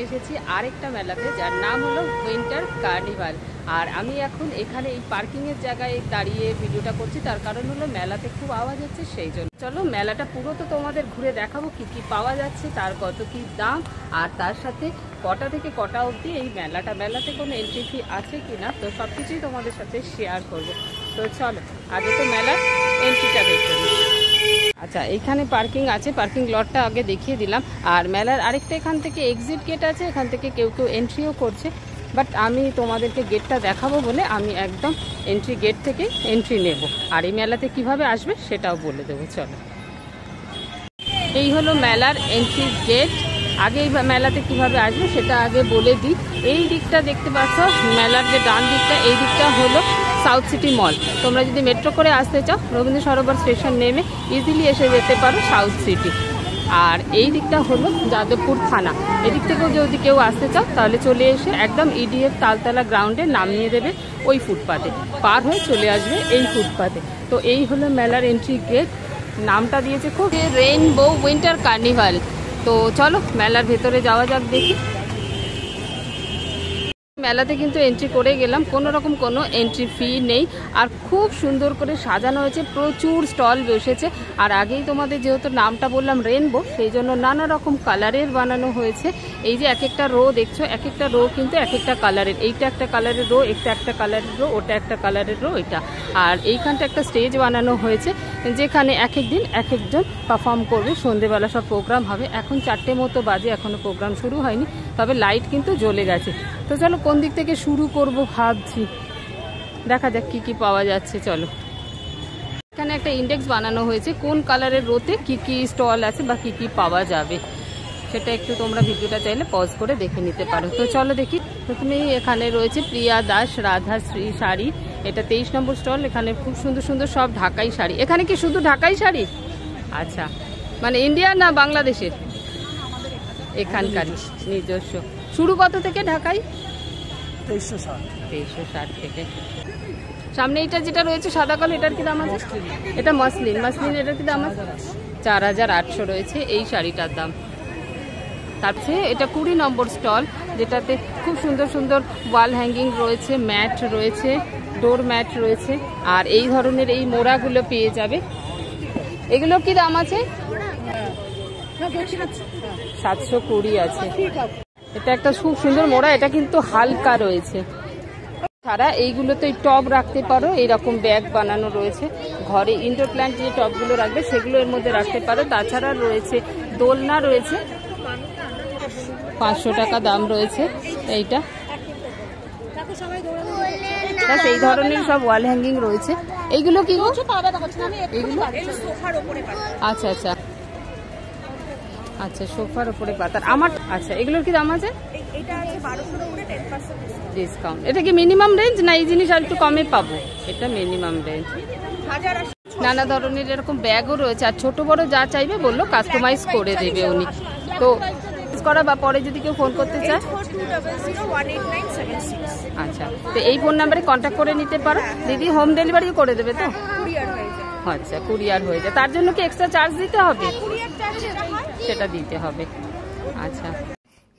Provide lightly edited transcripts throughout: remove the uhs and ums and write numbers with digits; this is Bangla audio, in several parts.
চলে এসেছি আরেকটা মেলাতে, যার নাম হলো উইন্টার কার্নিভাল। আর আমি এখন এখানে এই পার্কিংয়ের জায়গায় দাঁড়িয়ে ভিডিওটা করছি, তার কারণ হলো মেলাতে খুব আওয়াজ হচ্ছে, সেই জন্য। চলো মেলাটা পুরো তো তোমাদের ঘুরে দেখাবো, কি কি পাওয়া যাচ্ছে, তার কত কি দাম, আর তার সাথে কটা থেকে কটা অবধি এই মেলাতে কোনো এন্ট্রি ফি আছে কি না, তো সব কিছুই তোমাদের সাথে শেয়ার করবো। তো চলো আগে তো মেলার এন্ট্রিটা দেখে নিই। আচ্ছা, এইখানে পার্কিং আছে, পার্কিং লটটা আগে দেখিয়ে দিলাম। আর মেলার আরেকটা এখান থেকে এক্সিট গেট আছে, এখান থেকে কেউ কেউ এন্ট্রিও করছে, বাট আমি তোমাদেরকে গেটটা দেখাবো বলে আমি একদম এন্ট্রি গেট থেকে এন্ট্রি নেব। আর এই মেলাতে কিভাবে আসবে সেটাও বলে দেবো। চলো, এই হলো মেলার এন্ট্রি গেট। আগে এই মেলাতে কিভাবে আসবে সেটা আগে বলে দিই। এই দিকটা দেখতে পাচ্ছ, মেলার যে ডান দিকটা, এই দিকটা হলো সাউথ সিটি মল। তোমরা যদি মেট্রো করে আসতে চাও, রবীন্দ্র সরোবর স্টেশন নেমে ইজিলি এসে যেতে পারো সাউথ সিটি। আর এই দিকটা হলো যাদবপুর থানা। এদিক থেকেও যদি কেউ আসতে চাও তাহলে চলে এসে একদম ইডিএফ তালতলা গ্রাউন্ডে নামিয়ে দেবে ওই ফুটপাতে, পার হয়ে চলে আসবে এই ফুটপাতে। তো এই হলো মেলার এন্ট্রি গেট। নামটা দিয়েছে খুব, রেইনবো উইন্টার কার্নিভাল। তো চলো মেলার ভেতরে যাওয়া যাক, দেখি। মেলাতে কিন্তু এন্ট্রি করে গেলাম, কোনো রকম কোনো এন্ট্রি ফি নেই। আর খুব সুন্দর করে সাজানো হয়েছে, প্রচুর স্টল বসেছে। আর আগেই তোমাদের যেহেতু নামটা বললাম রেইনবো, সেই জন্য নানা রকম কালারের বানানো হয়েছে। এই যে এক একটা রো দেখছো, এক একটা রো কিন্তু এক একটা কালারের। এইটা একটা কালারের রো, এটা একটা কালারের রো, ওটা একটা কালারের রো, এটা। আর এইখানটা একটা স্টেজ বানানো হয়েছে, যেখানে এক একদিন এক একজন পারফর্ম করবে। সন্ধেবেলা সব প্রোগ্রাম হবে। এখন 4টে মতো বাজে, এখনো প্রোগ্রাম শুরু হয়নি, তবে লাইট কিন্তু জ্বলে গেছে। তো চলো কোন দিক থেকে শুরু করব ভাবছি, দেখা যাক কি কি পাওয়া যাচ্ছে। চলো, এখানে একটা ইন্ডেক্স বানানো হয়েছে কোন কালারের রোতে কি কি স্টল আছে বা কি কি পাওয়া যাবে, সেটা একটু তোমরা ভিডিওটা চাইলে পজ করে দেখে নিতে পারো। তো চলো দেখি। প্রথমেই এখানে রয়েছে প্রিয়া দাস রাধা শ্রী শাড়ি, এটা 23 নম্বর স্টল। এখানে খুব সুন্দর সুন্দর সব ঢাকাই শাড়ি। এখানে কি শুধু ঢাকাই শাড়ি? আচ্ছা, মানে ইন্ডিয়া না বাংলাদেশের? এখানকার নিজস্ব। শুরু কত থেকে ঢাকাই? 2360 থেকে। সামনে এটা যেটা রয়েছে সাদা কালো, এটার কি দাম আছে? এটা মসলিন, এটার কি দাম আছে? 4800 রয়েছে এই শাড়িটার দাম। তারপরে এটা 20 নম্বর স্টল, যেটাতে খুব সুন্দর সুন্দর ওয়াল হ্যাঙ্গিং রয়েছে, ম্যাট রয়েছে, ডোর ম্যাট রয়েছে। আর এই ধরনের এই মোড়াগুলো পেয়ে যাবে। এগুলো কি দাম আছে? 720 আছে। এটা একটা খুব সুন্দর মোড়া, এটা কিন্তু হালকা রয়েছে। ছাড়া এইগুলোতে টব রাখতে পারো, এইরকম ব্যাগ বানানো রয়েছে। ঘরে ইনডোর প্ল্যান্ট যে টবগুলো রাখবে সেগুলো এর মধ্যে রাখতে পারো। তাছাড়া রয়েছে দোলনা রয়েছে, 500 টাকা দাম রয়েছে এইটা। এই ধরনের সব ওয়াল হ্যাঙ্গিং রয়েছে। এইগুলো কি? আচ্ছা আচ্ছা আচ্ছা, সোফার উপরে পাতার। আমার আচ্ছা, এগুলোর কি দাম আছে? ডিসকাউন্ট। এটা কি মিনিমাম রেঞ্জ না এই জিনিস আর একটু কমে পাবো? এটা মিনিমাম রেঞ্জ। নানা ধরনের এরকম ব্যাগও রয়েছে, আর ছোট বড় যা চাইবে বললো কাস্টমাইজ করে দেবে উনি। তো করা বা পরে যদি কেউ ফোন করতে চায়, আচ্ছা, তো এই ফোন নাম্বারে কন্ট্যাক্ট করে নিতে পারো। দিদি হোম ডেলিভারিও করে দেবে তো? আচ্ছা, কুরিয়ার হয়ে যায়। তার জন্য কি এক্সট্রা চার্জ দিতে হবে? সেটা দিতে হবে। আচ্ছা,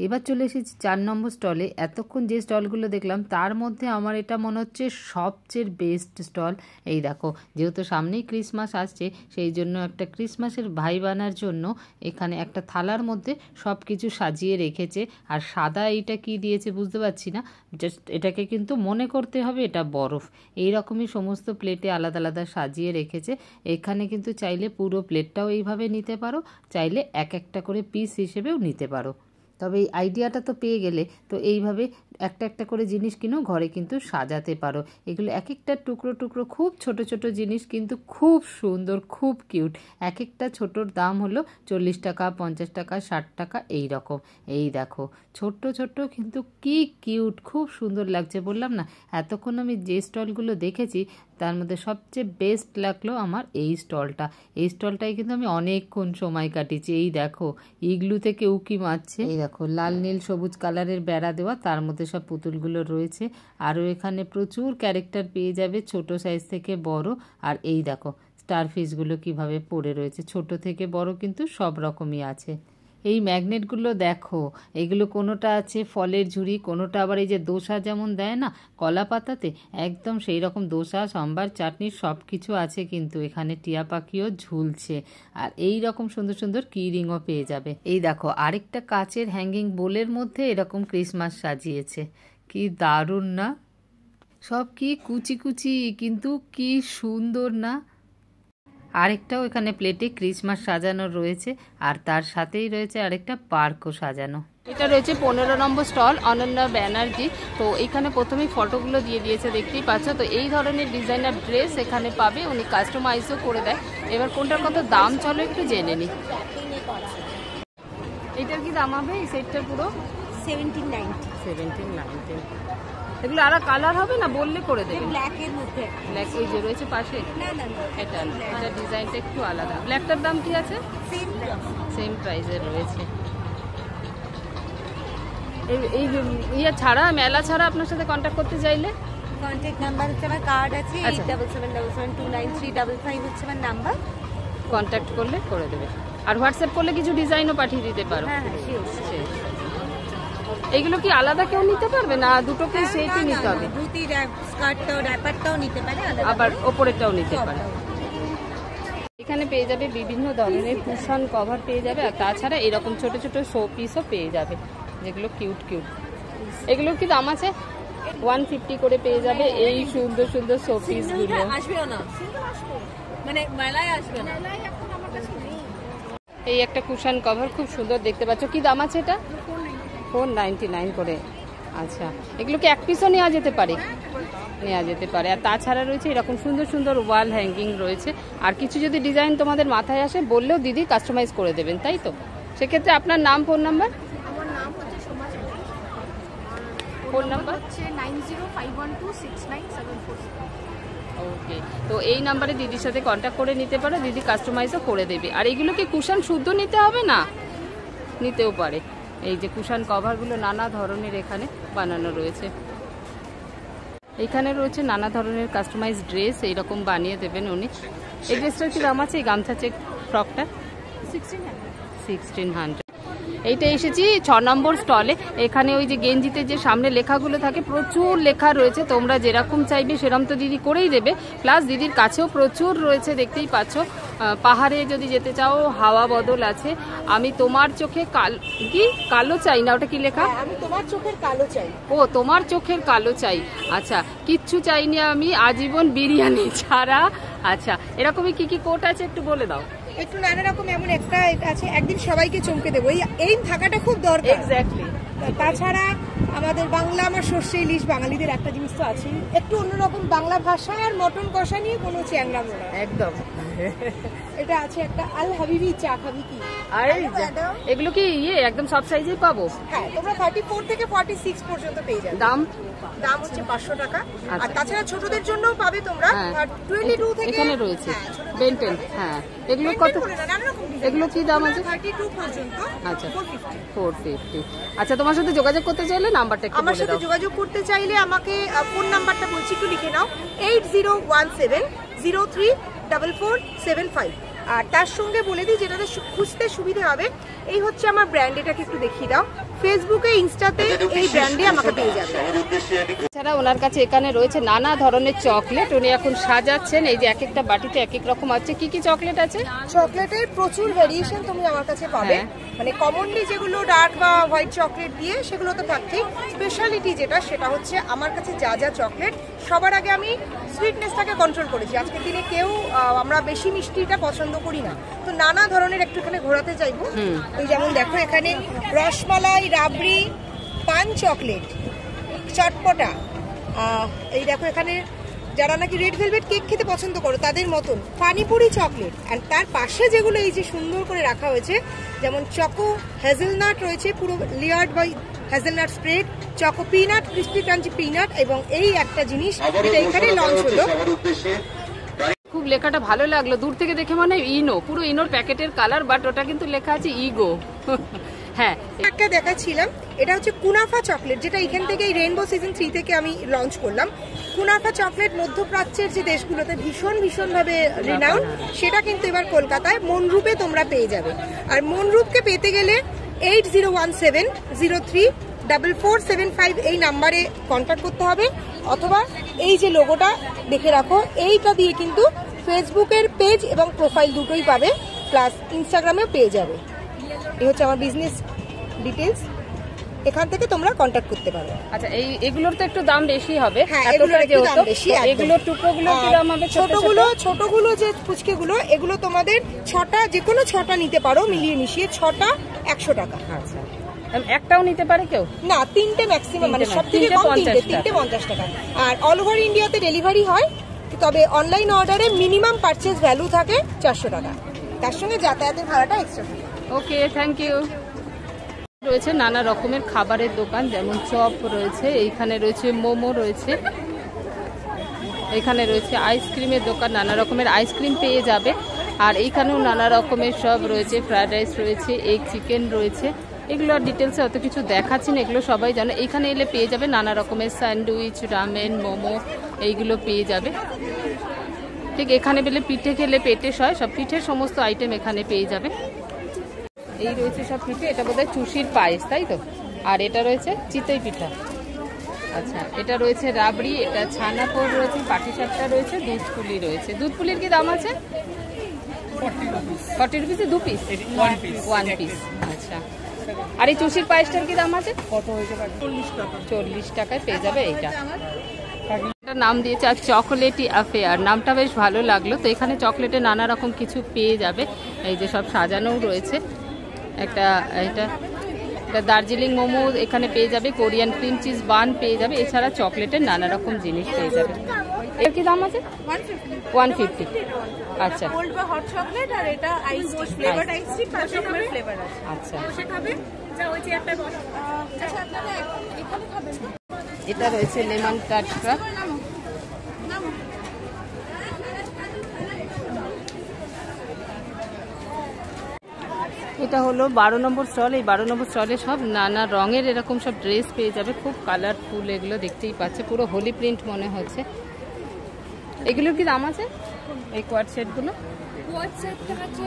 এবার চলে এসেছি 4 নম্বর স্টলে। এতক্ষণ যে স্টলগুলো দেখলাম তার মধ্যে আমার এটা মনে হচ্ছে সবচেয়ে বেস্ট স্টল। এই দেখো, যেহেতু সামনেই ক্রিসমাস আসছে, সেই জন্য একটা ক্রিসমাসের ভাইব আনার জন্য এখানে একটা থালার মধ্যে সব কিছু সাজিয়ে রেখেছে। আর সাদা এইটা কি দিয়েছে বুঝতে পারছি না, জাস্ট এটাকে কিন্তু মনে করতে হবে এটা বরফ। এই রকমই সমস্ত প্লেটে আলাদা আলাদা সাজিয়ে রেখেছে। এখানে কিন্তু চাইলে পুরো প্লেটটাও এইভাবে নিতে পারো, চাইলে এক একটা করে পিস হিসেবেও নিতে পারো। তবে এই আইডিয়াটা তো পেয়ে গেলে, তো এইভাবে একটা একটা করে জিনিস কিনেও ঘরে কিন্তু সাজাতে পারো। এগুলো এক একটা টুকরো টুকরো খুব ছোট ছোট জিনিস, কিন্তু খুব সুন্দর, খুব কিউট। এক একটা ছোটোর দাম হলো 40 টাকা, 50 টাকা, 60 টাকা এই রকম। এই দেখো ছোট্ট ছোট্ট, কিন্তু কি কিউট, খুব সুন্দর লাগছে। বললাম না, এতক্ষণ আমি যে স্টলগুলো দেখেছি তার মধ্যে সবচেয়ে বেস্ট লাগলো আমার এই স্টলটা। এই স্টলটাই কিন্তু আমি অনেকক্ষণ সময় কাটিয়েছি। এই দেখো ইগলু থেকে উকি মারছে। এই দেখো লাল নীল সবুজ কালারের বেড়া দেওয়া, তার মধ্যে সব পুতুলগুলো রয়েছে। আরও এখানে প্রচুর ক্যারেক্টার পেয়ে যাবে, ছোট সাইজ থেকে বড়। আর এই দেখো স্টার ফিশগুলো কিভাবে পড়ে রয়েছে, ছোট থেকে বড় কিন্তু সব রকমই আছে। এই ম্যাগনেটগুলো দেখো, এগুলো কোনোটা আছে ফলের ঝুড়ি, কোনোটা আবার এই যে দোসা যেমন দেয় না কলা পাতাতে, একদম সেই রকম দোসা, সম্বার, চাটনি সব কিছু আছে। কিন্তু এখানে টিয়া পাখিও ঝুলছে। আর এই রকম সুন্দর সুন্দর কি রিংও পেয়ে যাবে। এই দেখো আরেকটা কাচের হ্যাঙ্গিং বোলের মধ্যে এরকম ক্রিসমাস সাজিয়েছে, কি দারুণ না? সব কি কুচি কুচি, কিন্তু কি সুন্দর না? আরেকটাও এখানে প্লেটে ক্রিসমাস সাজানো রয়েছে, আর তার সাথেই রয়েছে আরেকটা পার্কও সাজানো। এটা রয়েছে 15 নম্বর স্টল, অনন্যা ব্যানার্জি। তো এখানে প্রথমেই ফটোগুলো দিয়ে দিয়েছে, দেখতেই পাচ্ছ। তো এই ধরনের ডিজাইনার ড্রেস এখানে পাবে, উনি কাস্টমাইজও করে দেয়। এবার কোনটার কত দাম চলো একটু জেনে নিই। এটার কি দাম হবে এই সেটটার? পুরো 1790। এগুলো আর কালার হবে না, বললে করে দেবে? ব্ল্যাকের মধ্যে, ব্ল্যাক ওই যে রয়েছে পাশে, এটা ডিজাইনটা একটু আলাদা। ব্ল্যাকটার দাম কি আছে? সেম প্রাইসের রয়েছে। এই ইয়ে ছাড়া, মেলা ছাড়া আপনার সাথে কন্ট্যাক্ট করতে চাইলে কন্ট্যাক্ট নাম্বার হচ্ছে আমার, কার্ড আছে 87772935 হচ্ছে আমার নাম্বার। কন্ট্যাক্ট করলে করে দেবে। আর হোয়াটসঅ্যাপ করলে কিছু ডিজাইনও পাঠিয়ে দিতে পারো। হ্যাঁ, এগুলো কি আলাদা কেউ নিতে পারবে না? দুটোকে সেটই নিতে হবে? ধুতি স্কার্টটাও র্যাপারটাও নিতে পারে, আবার ওপরেরটাও নিতে পারে। এখানে পেয়ে যাবে বিভিন্ন ধরনের কুশন কভার পেয়ে যাবে, আর তাছাড়া এরকম ছোট ছোট শো পিসও পেয়ে যাবে, যেগুলো কিউট কিউট। এগুলোর কি দাম আছে? 150 করে পেয়ে যাবে এই সুন্দর সুন্দর শো পিসগুলো। মানে মেলায় আসবে না। এই একটা কুশন কভার খুব সুন্দর দেখতে পাচ্ছ, কি দাম আছে এটা? 499 করে। আচ্ছা, এগুলো কি এক পিসও নেওয়া যেতে পারে? নেওয়া যেতে পারে। আর তাছাড়া রয়েছে এরকম সুন্দর সুন্দর ওয়াল হ্যাঙ্গিং রয়েছে। আর কিছু যদি ডিজাইন তোমাদের মাথায় আসে বললেও দিদি কাস্টমাইজ করে দেবেন, তাই তো? সেক্ষেত্রে আপনার নাম, ফোন নাম্বার? আমার নাম হচ্ছে সোমা চ্যাটার্জি। ফোন নাম্বার হচ্ছে 9051269746। ওকে, তো এই নাম্বারে দিদির সাথে কন্ট্যাক্ট করে নিতে পারো, দিদি কাস্টমাইজও করে দেবে। আর এগুলো কি কুশন শুদ্ধ নিতে হবে না? নিতেও পারে। এই যে কুশন কভারগুলো নানা ধরনের এখানে বানানো রয়েছে। এখানে রয়েছে নানা ধরনের কাস্টমাইজ ড্রেস, এইরকম বানিয়ে দেবেন উনি। এই ড্রেসটার কি দাম আছে? এই গামছা চেক ফ্রকটা 1600। এইটা এসেছি 6 নম্বর স্টলে। এখানে ওই যে গেঞ্জিতে যে সামনে লেখাগুলো থাকে, প্রচুর লেখা রয়েছে। তোমরা যেরকম চাইবে সেরকম তো দিদি করেই দেবে। প্লাস দিদির কাছেও প্রচুর রয়েছে, দেখতেই পাচ্ছ। পাহাড়ে যদি যেতে চাও, হাওয়া বদল আছে। আমি তোমার চোখে কি কালো চাই না, ওটা কি লেখা? আমি তোমার চোখের কালো চাই। ও, তোমার চোখের কালো চাই। আচ্ছা, কিচ্ছু চাইনি আমি আজীবন বিরিয়ানি ছাড়া। আচ্ছা, এরকমই কি কি কোট আছে একটু বলে দাও। একটু নানা রকম, এমন একটা আছে, একদিন সবাইকে চমকে দেবো, এই থাকাটা খুব দরকার। এক্স্যাক্টলি। তাছাড়া আমাদের বাংলা, আমার সর্ষে ইলিশ, বাঙালিদের একটা জিনিস তো আছে, একটু অন্যরকম বাংলা ভাষা আর মটন কষা নিয়ে কোনো চ্যাংরা মোড়া একদম। এটা আছে একটা আল হাবিবি চা খাবি কি। এগুলো কি ইয়ে একদম সব সাইজেই পাবো? হ্যাঁ, তোমরা 34 থেকে 46 পর্যন্ত পেয়ে যাবে। দাম হচ্ছে 500 টাকা। আর তাছাড়া ছোটদের জন্য পাবে তোমরা 22 থেকে। এখানে রয়েছে বেন্টেন। হ্যাঁ, এগুলো কত? এগুলো কি দাম আছে? 32 পর্যন্ত। আচ্ছা, 450। আচ্ছা, তোমার সাথে যোগাযোগ করতে চাইলে নাম্বারটা একটু বলে দাও। আমার সাথে যোগাযোগ করতে চাইলে আমাকে ফোন নাম্বারটা বলছি, একটু লিখে নাও, 8017034475। আর তার সঙ্গে বলে দিই, যেটাতে খুঁজতে সুবিধা হবে, এই হচ্ছে আমার ব্র্যান্ড। এটাকে একটু দেখিয়ে দাও। ফেসবুকে, ইনস্টাতে এই ব্র্যান্ডে আমাকে পেয়ে যাবে। এছাড়া ওনার কাছে এখানে রয়েছে নানা ধরনের চকলেট, উনি এখন সাজাচ্ছেন। এই যে এক একটা বাটিতে এক এক রকম আছে। কি কি চকলেট আছে? চকলেটের প্রচুর ভেরিয়েশন তুমি আমার কাছে পাবে। মানে কমনলি যেগুলো ডার্ক বা হোয়াইট চকলেট দিয়ে, সেগুলো তো থাকছেই। স্পেশালিটি যেটা, সেটা হচ্ছে আমার কাছে যা যা চকলেট, সবার আগে আমি সুইটনেসটাকে কন্ট্রোল করেছি। আজকের দিনে কেউ আমরা বেশি মিষ্টিটা পছন্দ করি না, তো নানা ধরনের একটু এখানে ঘোরাতে চাইবো। এই যেমন দেখো, এখানে রসমালাই, রাবড়ি, পান চকলেট, চটপটা। এই দেখো, এখানে যারা নাকি রেড ভেলভেট কেক খেতে পছন্দ করো তাদের মতন পানিপুরি চকলেট। আর তার পাশে যেগুলো এই যে সুন্দর করে রাখা হয়েছে, যেমন চকো হেজেলনাট রয়েছে, পুরো layered by hazelnut spread, choco peanut, crispy crunchy peanut, এবং এই একটা জিনিস যেটা এখানে লঞ্চ হলো। খুব লেখাটা ভালো লাগলো, দূর থেকে দেখে মনে হয় ইনো, পুরো ইনোর প্যাকেটের কালার, বাট ওটা কিন্তু লেখা আছে ইগো। হ্যাঁ, একটা দেখাচ্ছিলাম, এটা হচ্ছে কুনাফা চকলেট, যেটা এখান থেকে এই রেইনবো সিজন 3 থেকে আমি লঞ্চ করলাম। কুনাফা চকলেট মধ্যপ্রাচ্যের যে দেশগুলোতে ভীষণ ভাবে রিনাউন্ড, সেটা কিন্তু এবার কলকাতায় মনরূপে তোমরা পেয়ে যাবে। আর মনরূপকে পেতে গেলে 8017034475 এই নাম্বারে কন্ট্যাক্ট করতে হবে, অথবা এই যে লোগোটা দেখে রাখো, এইটা দিয়ে কিন্তু ফেসবুকের পেজ এবং প্রোফাইল দুটোই পাবে, প্লাস ইনস্টাগ্রামেও পেয়ে যাবে। এই হচ্ছে আমার বিজনেস ডিটেলস, এখান থেকে তোমরা কন্ট্যাক্ট করতে পারো। আচ্ছা, এগুলোর তো একটু দাম বেশি হবে। হ্যাঁ, এগুলোর একটু দাম বেশি। এগুলোর টুকরোগুলোর কি দাম হবে? ছোটগুলো যে পুচকেগুলো, এগুলো তোমাদের 6টা, যে কোনো 6টা নিতে পারো, মিলিয়ে মিশিয়ে 6টা 100 টাকা। আচ্ছা, একটাও নিতে পারে কেউ? না, 3টে ম্যাক্সিমাম, মানে সবথেকে কম 3টে 50 টাকা। আর অল ওভার ইন্ডিয়াতে ডেলিভারি হয়, তবে অনলাইন অর্ডারে মিনিমাম পারচেজ ভ্যালু থাকে 400 টাকা, তার সঙ্গে যাতায়াতের ভাড়াটা এক্সট্রা থাকে। ওকে, থ্যাংক ইউ। রয়েছে নানা রকমের খাবারের দোকান, যেমন চপ রয়েছে, এইখানে রয়েছে মোমো রয়েছে, এখানে রয়েছে আইসক্রিমের দোকান, নানা রকমের আইসক্রিম পেয়ে যাবে। আর এইখানেও নানা রকমের সব রয়েছে, ফ্রাইড রাইস রয়েছে, এগ চিকেন রয়েছে। এগুলো ডিটেলসে অত কিছু দেখাচ্ছি না, এগুলো সবাই জানে। এইখানে এলে পেয়ে যাবে নানা রকমের স্যান্ডউইচ, রামেন, মোমো, এইগুলো পেয়ে যাবে। ঠিক এখানে পেলে পিঠে খেলে পেটে সয়, সব পিঠের সমস্ত আইটেম এখানে পেয়ে যাবে। এই রয়েছে সব পিঠে, এটা বোধহয় চুষির পায়েস, তাই তো? আর এটা রয়েছে চিতই পিঠা। আচ্ছা, এটা রয়েছে রাবড়ি, এটা ছানাপোড় রয়েছে, পাটিসাপটা রয়েছে, দুধপুলি রয়েছে। দুধপুলির কি দাম আছে? 40 রুপিসে 2 পিস, 1 পিস। আচ্ছা, আর এই চুষির পায়েসটার কি দাম আছে? 40 টাকায় পেয়ে যাবে এইটা। নাম দিয়েছে আর চকোলেটি অ্যাফেয়ার, নামটা বেশ ভালো লাগলো। তো এখানে চকলেটে নানা রকম কিছু পেয়ে যাবে, এই যে সব সাজানোও রয়েছে। এটা দার্জিলিং মোমো এখানে পেয়ে যাবে, কোরিয়ান ক্রিম চিজ বান পেয়ে যাবে, এছাড়া চকলেটের নানা রকম জিনিস পেয়ে যাবে। এর কি দাম আছে? 150। আচ্ছা, কোল্ড বা হট চকলেট, আর এটা আইস ফ্লেভারড আইসক্রিম, 5 রকমের ফ্লেভার আছে। আচ্ছা, বসে খাবে, যা ওই যে একটা আচ্ছা, আপনারা এখানে খাবেন। এটা রয়েছে লেমন টাটকা। এটা হলো 12 নম্বর স্টল। এই 12 নম্বর স্টলে সব নানা রঙের এরকম সব ড্রেস পেয়ে যাবে, খুব কালারফুল, এগুলো দেখতেই পাচ্ছে, পুরো হোলি প্রিন্ট মনে হচ্ছে। এগুলোর কি দাম আছে? এই কোয়ার্ড সেটগুলো কোয়ার্ড সেটটা হচ্ছে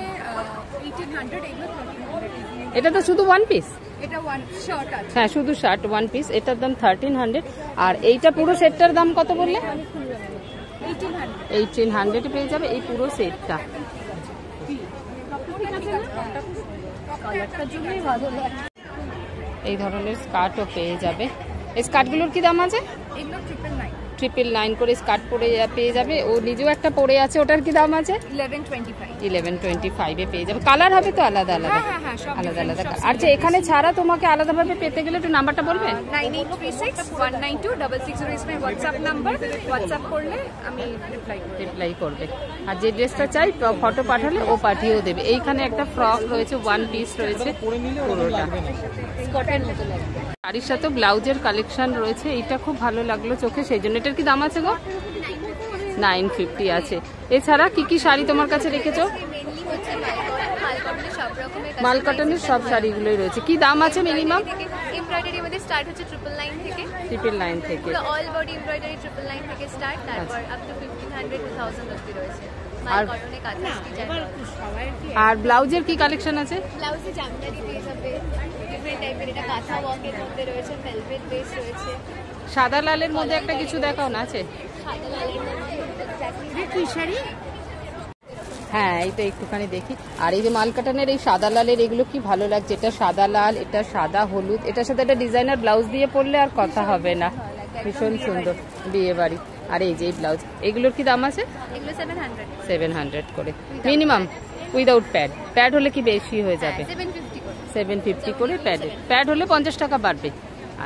1800, এগুলো 1300। এটা তো শুধু 1 পিস? এটা 1 শার্ট আছে। হ্যাঁ, শুধু শার্ট 1 পিস, এটার দাম 1300। আর এইটা পুরো সেটটার দাম কত বললে? 1800 পেয়ে যাবে এই পুরো সেটটা। এই ধরনের স্কার্টও পেয়ে যাবে। এই স্কার্টগুলোর কি দাম আছে? এগুলো 999 999 করে স্কার্ট পরে পেয়ে যাবে। ও নিজেও একটা পরে আছে, ওটার কি দাম আছে? 1125 এ পেয়ে যাবে। কালার হবে তো আলাদা আলাদা? আলাদা আলাদা। আর যে এখানে ছাড়া তোমাকে আলাদাভাবে পেতে গেলে একটু নাম্বারটা বলবে? 9836192606 is my WhatsApp number. WhatsApp করলে আমি রিপ্লাই করবে। আর যে ড্রেসটা চাই ফটো পাঠালে ও পাঠিয়েও দেবে। এইখানে একটা ফ্রক রয়েছে, 1 পিস রয়েছে পুরোটা। শাড়ির সাথে ব্লাউজের কালেকশন রয়েছে, এইটা খুব ভালো লাগলো চোখে, সেই জন্য। এটার কি দাম আছে গো? 950 আছে। এছাড়া কি কি শাড়ি তোমার কাছে রেখেছো? মাল কটনের সব শাড়িগুলোই রয়েছে। কি দাম আছে মিনিমাম? এমব্রয়ডারি আমাদের স্টার্ট হচ্ছে 999 থেকে। 999 থেকে অল বডি এমব্রয়ডারি 999 থেকে স্টার্ট, তারপর আপ টু 1500 2000 অবধি রয়েছে। আর আর ব্লাউজের কি কালেকশন আছে? ব্লাউজে জামদানি পেয়ে যাবে, ডিফারেন্ট টাইপের, এটা কাঁথা ওয়ার্কের মধ্যে রয়েছে, ভেলভেট বেস রয়েছে। সাদা লালের মধ্যে একটা কিছু দেখাও না, আছে? সাদা লালের মধ্যে কি শাড়ি? হ্যাঁ, এইটা একটুখানি দেখি। আর এই যে মালকাটানের এই সাদা লালের এগুলো কি ভালো লাগছে। এটা সাদা লাল, এটা সাদা হলুদ, এটার সাথে একটা ডিজাইনার ব্লাউজ দিয়ে পরলে আর কথা হবে না, ভীষণ সুন্দর বিয়ে বাড়ি। আর এই যে ব্লাউজ, এগুলোর কি দাম আছে? এগুলো 700 করে মিনিমাম, উইদাউট প্যাড। প্যাড হলে কি বেশি হয়ে যাবে? 750 করে প্যাড হলে 50 টাকা বাড়বে।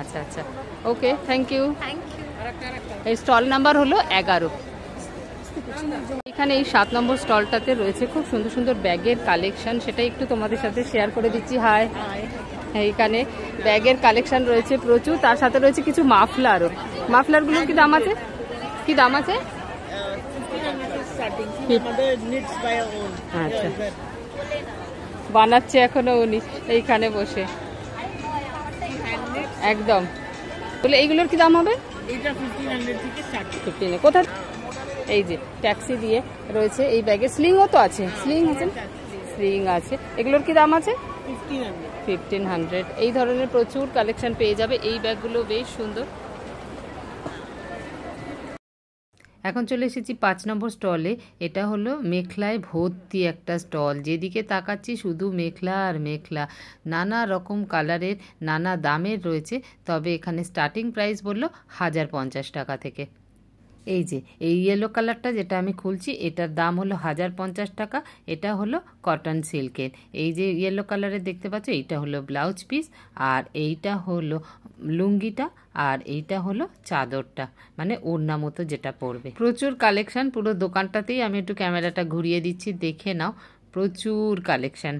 আচ্ছা আচ্ছা, ওকে, থ্যাংক ইউ। এই স্টল নাম্বার হলো 11। এখানে এই 7 নম্বর স্টলটাতে রয়েছে খুব সুন্দর সুন্দর ব্যাগের কালেকশন, সেটা একটু তোমাদের সাথে শেয়ার করে দিচ্ছি। হাই, এইখানে ব্যাগের কালেকশন রয়েছে প্রচুর, তার সাথে রয়েছে কিছু মাফলারও। মাফলারগুলোর কি দাম আছে? কি দাম আছে? আচ্ছা, বানাচ্ছে এখনো উনি এইখানে বসে, একদম। বলে এইগুলোর কি দাম হবে? 1500 কোথায়? এই যে ট্যাক্সি দিয়ে রয়েছে। এই ব্যাগে স্লিংও তো আছে, স্লিং আছে, স্লিং আছে। এগুলোর কি দাম আছে? 1500। এই ধরনের প্রচুর কালেকশন পেয়ে যাবে। এই ব্যাগগুলো বেশ সুন্দর। এখন চলে এসেছি 5 নম্বর স্টলে। এটা হলো মেখলায় ভর্তি একটা স্টল, যেদিকে তাকাচ্ছি শুধু মেখলা আর মেখলা, নানা রকম কালারের, নানা দামের রয়েছে। তবে এখানে স্টার্টিং প্রাইস বললো 1050 টাকা থেকে। এই যে এই ইয়েলো কালারটা যেটা আমি খুলছি, এটার দাম হলো 1050 টাকা। এটা হলো কটন সিল্কের। এই যে ইয়েলো কালারের দেখতে পাচ্ছ, এইটা হলো ব্লাউজ পিস, আর এইটা হলো লুঙ্গিটা, আর এইটা হলো চাদরটা, মানে ওড়না মতো যেটা পরবে। প্রচুর কালেকশন পুরো দোকানটাতেই। আমি একটু ক্যামেরাটা ঘুরিয়ে দিচ্ছি, দেখে নাও, প্রচুর কালেকশন।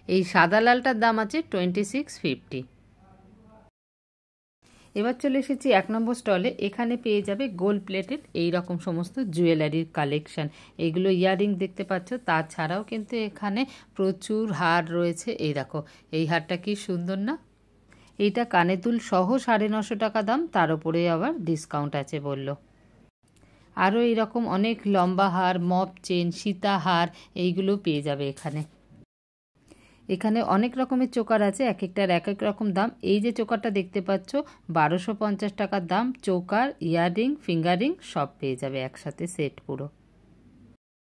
এই সাদা লালটার দাম আছে 2650। এবার চলে এসেছি 1 নম্বর স্টলে। এখানে পেয়ে যাবে গোল্ড প্লেটেড এই রকম সমস্ত জুয়েলারির কালেকশন। এগুলো ইয়াররিং দেখতে পাচ্ছ, তাছাড়াও কিন্তু এখানে প্রচুর হার রয়েছে। এই দেখো, এই হারটা কি সুন্দর না? এইটা কানে দুল সহ 950 টাকা দাম, তার উপরে আবার ডিসকাউন্ট আছে বললো। আরও এইরকম অনেক লম্বা হার, মপ চেন, সীতা হার, এইগুলো পেয়ে যাবে এখানে। এখানে অনেক রকমের চোকার আছে, এক একটার এক এক রকম দাম। এই যে চোকারটা দেখতে পাচ্ছ 1250 টাকার দাম। চোকার, ইয়াররিং, ফিঙ্গারিং সব পেয়ে যাবে একসাথে সেট পুরো।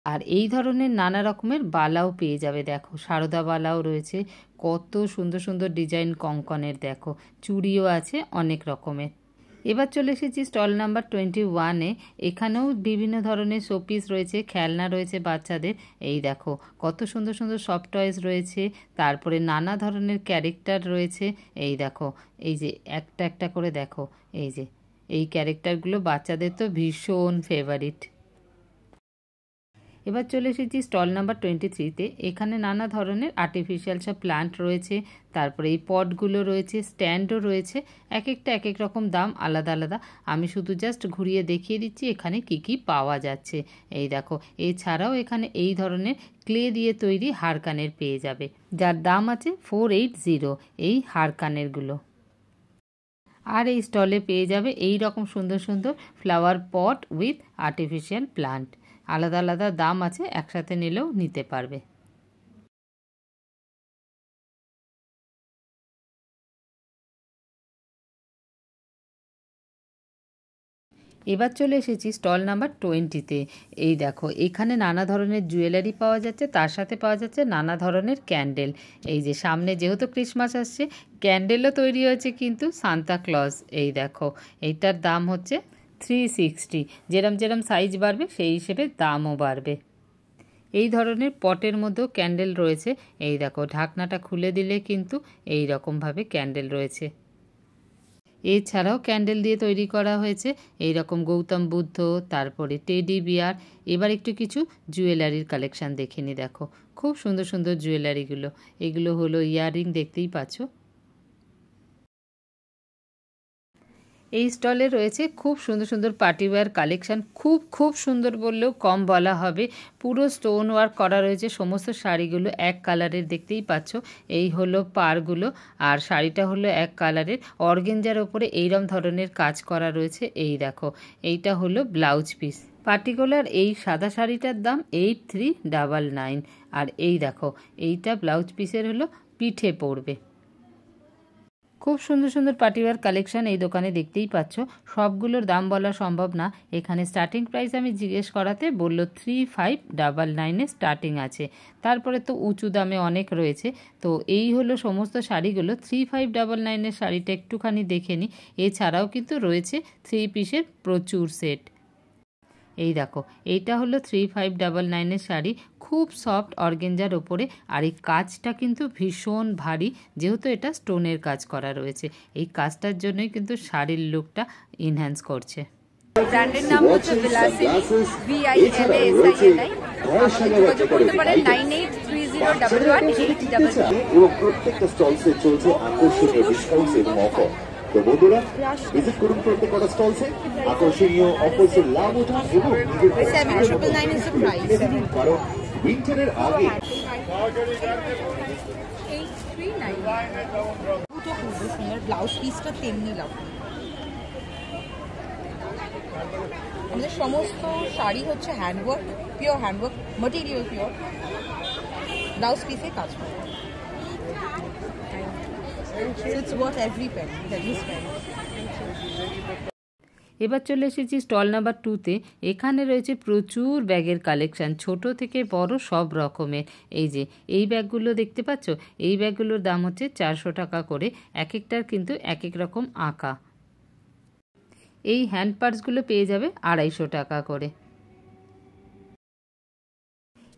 আর এই ধরনের নানা রকমের বালাও পেয়ে যাবে। দেখো সারদা বালাও রয়েছে, কত সুন্দর সুন্দর ডিজাইন কঙ্কনের। দেখো চুড়িও আছে অনেক রকমের। এবার চলে এসেছি স্টল নাম্বার 21-এ। এখানেও বিভিন্ন ধরনের শোপিস রয়েছে, খেলনা রয়েছে বাচ্চাদের। এই দেখো কত সুন্দর সুন্দর সফট টয়েস রয়েছে, তারপরে নানা ধরনের ক্যারেক্টার রয়েছে। এই দেখো, এই যে একটা একটা করে দেখো, এই যে এই ক্যারেক্টারগুলো বাচ্চাদের তো ভীষণ ফেভারিট। এবার চলে এসেছি স্টল নাম্বার 23-তে। এখানে নানা ধরনের আর্টিফিশিয়াল সব প্লান্ট রয়েছে, তারপরে এই পটগুলো রয়েছে, স্ট্যান্ডও রয়েছে। এক একটা এক এক রকম দাম আলাদা আলাদা। আমি শুধু জাস্ট ঘুরিয়ে দেখিয়ে দিচ্ছি এখানে কি কি পাওয়া যাচ্ছে। এই দেখো, এছাড়াও এখানে এই ধরনের ক্লে দিয়ে তৈরি হারকানের পেয়ে যাবে, যার দাম আছে 480 এই হারকানেরগুলো। আর এই স্টলে পেয়ে যাবে এই রকম সুন্দর সুন্দর flower pot with artificial plant. আলাদা আলাদা দাম আছে, একসাথে নিলেও নিতে পারবে। এবার চলে এসেছি স্টল নাম্বার 20-তে। এই দেখো, এখানে নানা ধরনের জুয়েলারি পাওয়া যাচ্ছে, তার সাথে পাওয়া যাচ্ছে নানা ধরনের ক্যান্ডেল। এই যে সামনে যেহেতু ক্রিসমাস আসছে, ক্যান্ডেলও তৈরি হয়েছে কিন্তু সান্তা ক্লজ। এই দেখো, এইটার দাম হচ্ছে 360। যেরম যেরম সাইজ বাড়বে সেই হিসেবে দামও বাড়বে। এই ধরনের পটের মধ্যেও ক্যান্ডেল রয়েছে। এই দেখো, ঢাকনাটা খুলে দিলে কিন্তু এই রকমভাবে ক্যান্ডেল রয়েছে। এছাড়াও ক্যান্ডেল দিয়ে তৈরি করা হয়েছে এই রকম গৌতম বুদ্ধ, তারপরে টেডি বিয়ার। এবার একটু কিছু জুয়েলারির কালেকশন দেখে নি। দেখো খুব সুন্দর সুন্দর জুয়েলারিগুলো। এগুলো হলো ইয়াররিং, দেখতেই পাচ্ছ। এই স্টলে রয়েছে খুব সুন্দর সুন্দর পার্টিওয়্যার কালেকশন। খুব সুন্দর বললেও কম বলা হবে। পুরো স্টোন ওয়ার্ক করা রয়েছে সমস্ত শাড়িগুলো, এক কালারের, দেখতেই পাচ্ছ। এই হলো পাড়গুলো, আর শাড়িটা হলো এক কালারের। অর্গেঞ্জার ওপরে এইরকম ধরনের কাজ করা রয়েছে। এই দেখো, এইটা হলো ব্লাউজ পিস। পার্টিকুলার এই সাদা শাড়িটার দাম 8399। আর এই দেখো, এইটা ব্লাউজ পিসের হলো পিঠে পড়বে। খুব সুন্দর সুন্দর পার্টিওয়্যার কালেকশন এই দোকানে দেখতেই পাচ্ছ। সবগুলোর দাম বলা সম্ভব না। এখানে স্টার্টিং প্রাইস আমি জিজ্ঞেস করাতে বললো 3599 স্টার্টিং আছে। তারপরে তো উঁচু দামে অনেক রয়েছে। তো এই হলো সমস্ত শাড়িগুলো। 3599 শাড়িটা একটুখানি দেখে নিই। এছাড়াও কিন্তু রয়েছে 3 পিসের প্রচুর সেট। এই দেখো, এইটা হলো 3599 শাড়ি, খুব সফট অর্গেঞ্জার ওপরে। আর এই কাজটা কিন্তু ভীষণ ভারী, যেহেতু এটা স্টোনের কাজ করা রয়েছে। এই কাজটার জন্যই কিন্তু শাড়ির লুকটা ইনহ্যান্স করছে। ব্র্যান্ডের নাম হচ্ছে বিলাসিনী, VILASINI। যোগাযোগ করতে পারেন 9830111822। এবং প্রত্যেকটা স্টলসে চলছে আকর্ষণীয় ডিসকাউন্ট এবং অফার। তো বন্ধুরা, ভিজিট করুন প্রত্যেকটা স্টলসে, আকর্ষণীয় অফার্সের লাভ উঠান এবং নিজের 7999 is the price। কারণ উইন্টারের আগে দুটো খুব সুন্দর, ব্লাউজ পিসটা তেমনি লাভ। আমাদের সমস্ত শাড়ি হচ্ছে handwork, pure handwork, material pure, blouse পিসে কাজ করে। It's worth every penny that you spend. এবার চলে এসেছি স্টল নাম্বার 2-তে। এখানে রয়েছে প্রচুর ব্যাগের কালেকশান, ছোট থেকে বড় সব রকমের। এই যে এই ব্যাগগুলো দেখতে পাচ্ছ, এই ব্যাগগুলোর দাম হচ্ছে 400 টাকা করে, এক একটার কিন্তু এক এক রকম আঁকা। এই হ্যান্ড পার্সগুলো পেয়ে যাবে 250 টাকা করে।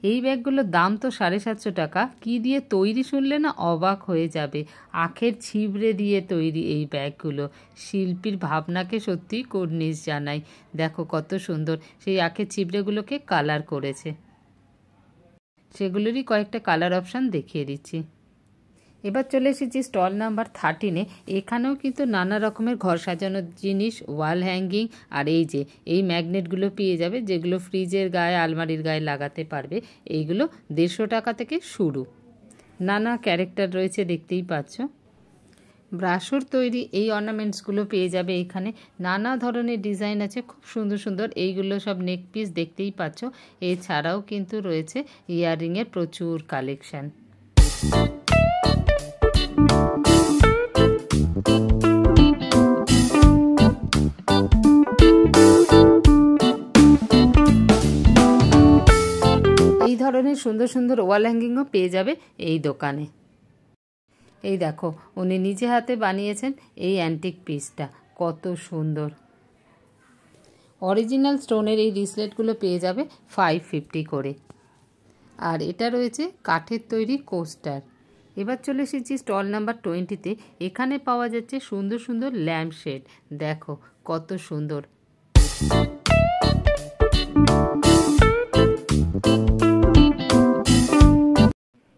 এই ব্যাগগুলোর দাম তো 750 টাকা। কি দিয়ে তৈরি শুনলে না অবাক হয়ে যাবে, আখের ছিবড়ে দিয়ে তৈরি এই ব্যাগগুলো। শিল্পীর ভাবনাকে সত্যিই কর্নিশ জানাই। দেখো কত সুন্দর সেই আখের ছিবড়েগুলোকে কালার করেছে। সেগুলোরই কয়েকটা কালার অপশান দেখিয়ে দিচ্ছি। এবার চলে এসেছি স্টল নাম্বার 13-এ। এখানেও কিন্তু নানা রকমের ঘর সাজানোর জিনিস, ওয়াল হ্যাঙ্গিং, আর এই যে এই ম্যাগনেটগুলো পেয়ে যাবে, যেগুলো ফ্রিজের গায়ে, আলমারির গায়ে লাগাতে পারবে। এইগুলো 150 টাকা থেকে শুরু। নানা ক্যারেক্টার রয়েছে, দেখতেই পাচ্ছ। ব্রাশোর তৈরি এই অর্নামেন্টসগুলো পেয়ে যাবে এখানে। নানা ধরনের ডিজাইন আছে, খুব সুন্দর সুন্দর। এইগুলো সব নেক পিস, দেখতেই পাচ্ছ। এছাড়াও কিন্তু রয়েছে ইয়াররিংয়ের প্রচুর কালেকশান। এই ধরনের সুন্দর সুন্দর ওয়াল হ্যাঙ্গিংও পেয়ে যাবে এই দোকানে। এই দেখো উনি নিজে হাতে বানিয়েছেন এই অ্যান্টিক পিসটা, কত সুন্দর। অরিজিনাল স্টোনের এই রিসলেটগুলো পেয়ে যাবে 550 করে। আর এটা রয়েছে কাঠের তৈরি কোস্টার। এবার চলে এসেছি স্টল নাম্বার 20-তে। এখানে পাওয়া যাচ্ছে সুন্দর সুন্দর ল্যাম্প শেড, দেখো কত সুন্দর।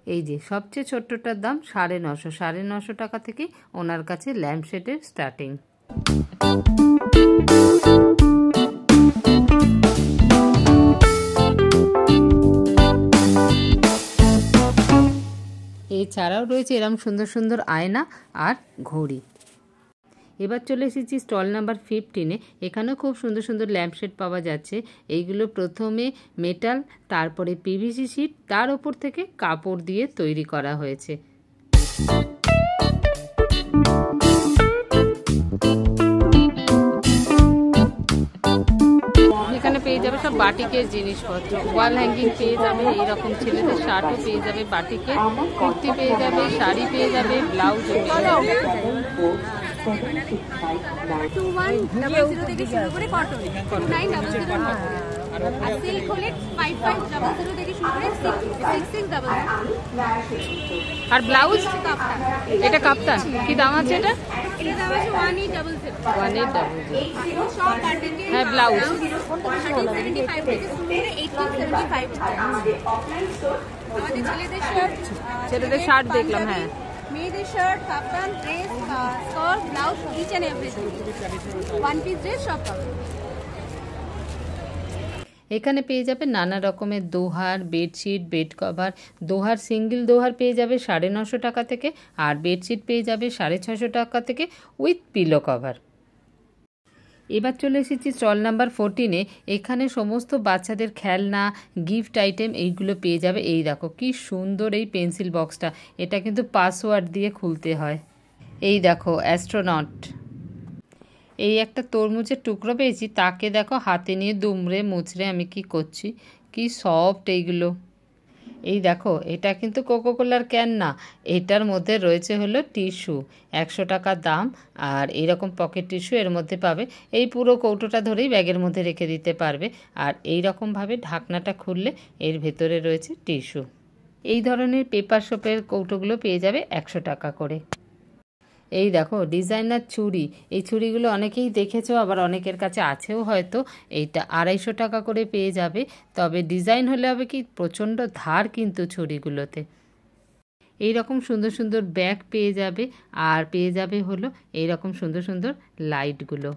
এই যে সবচেয়ে ছোট্টটার দাম 950 টাকা থেকে ওনার কাছে ল্যাম্প শেডের স্টার্টিং। এছাড়াও রয়েছে এরকম সুন্দর সুন্দর আয়না আর ঘড়ি। এবার চলে এসেছি স্টল নাম্বার 15-এ। এখানেও খুব সুন্দর সুন্দর ল্যাম্পশেড পাওয়া যাচ্ছে। এইগুলো প্রথমে মেটাল, তারপরে পিভিসি শিট, তার ওপর থেকে কাপড় দিয়ে তৈরি করা হয়েছে। এখানে পেয়ে যাবে সব বাটিকের জিনিসপত্র, ওয়াল হ্যাঙ্গিং পেয়ে যাবে, এইরকম ছেলেদের শার্টও পেয়ে যাবে বাটিকের, কুর্তি পেয়ে যাবে, শাড়ি পেয়ে যাবে, ব্লাউজও পেয়ে যাবে। 2100 থেকে শুরু করে কটন, 2900 আর সিল্ক হলে 5500 থেকে শুরু করে 6600। আর ব্লাউজ এটা কাপ্তান, কি দাম আছে এটা? এটা দাম আছে 1800। 1800। সব প্যাটার্নের। হ্যাঁ ব্লাউজ 1375 থেকে শুরু করে 1875। আমাদের ছেলেদের শার্ট দেখলাম। হ্যাঁ, মেয়েদের shirt, kaftan, dress, skirt, blouse, each and everything, one piece dress সব পাবে। এখানে পেয়ে যাবে নানা রকমের দোহার, বেডশিট, বেড কভার। দোহার সিঙ্গেল দোহার পেয়ে যাবে 950 টাকা থেকে, আর বেডশিট পেয়ে যাবে 650 টাকা থেকে উইথ পিলো কভার। এবার চলে এসেছি স্টল নাম্বার 14-এ। এখানে সমস্ত বাচ্চাদের খেলনা, গিফট আইটেম এইগুলো পেয়ে যাবে। এই দেখো কি সুন্দর এই পেন্সিল বক্সটা, এটা কিন্তু পাসওয়ার্ড দিয়ে খুলতে হয়। এই দেখো অ্যাস্ট্রোনট। এই একটা তরমুজের টুকরো পেয়েছি, তাকে দেখো হাতে নিয়ে দুমড়ে মুচড়ে আমি কি করছি, কি সফট এইগুলো। এই দেখো এটা কিন্তু কোকোকোলার ক্যান না, এটার মধ্যে রয়েছে হলো টিস্যু, 100 টাকা দাম। আর এইরকম পকেট টিস্যু এর মধ্যে পাবে। এই পুরো কৌটোটা ধরেই ব্যাগের মধ্যে রেখে দিতে পারবে। আর এই রকমভাবে ঢাকনাটা খুললে এর ভেতরে রয়েছে টিস্যু। এই ধরনের পেপার সোপের কৌটোগুলো পেয়ে যাবে 100 টাকা করে। এই দেখো ডিজাইনার ছুরি, এই ছুরিগুলো অনেকেই দেখেছো, আবার অনেকের কাছে আছেও হয়তো। এইটা 250 টাকা করে পেয়ে যাবে। তবে ডিজাইন হলে হবে কি প্রচণ্ড ধার কিন্তু ছুরিগুলোতে। এই রকম সুন্দর সুন্দর ব্যাগ পেয়ে যাবে, আর পেয়ে যাবে হলো এই রকম সুন্দর সুন্দর লাইটগুলো।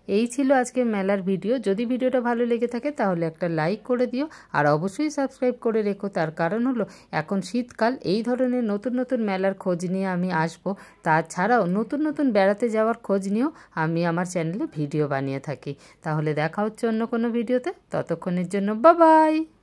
এই ছিল আজকে মেলার ভিডিও। যদি ভিডিওটা ভালো লেগে থাকে তাহলে একটা লাইক করে দিও, আর অবশ্যই সাবস্ক্রাইব করে রেখো। তার কারণ হলো এখন শীতকাল, এই ধরনের নতুন নতুন মেলার খোঁজ নিয়ে আমি আসবো। তাছাড়াও নতুন নতুন বেড়াতে যাওয়ার খোঁজ নিয়েও আমি আমার চ্যানেলে ভিডিও বানিয়ে থাকি। তাহলে দেখা হচ্ছে অন্য কোনো ভিডিওতে, ততক্ষণের জন্য বাই বাই।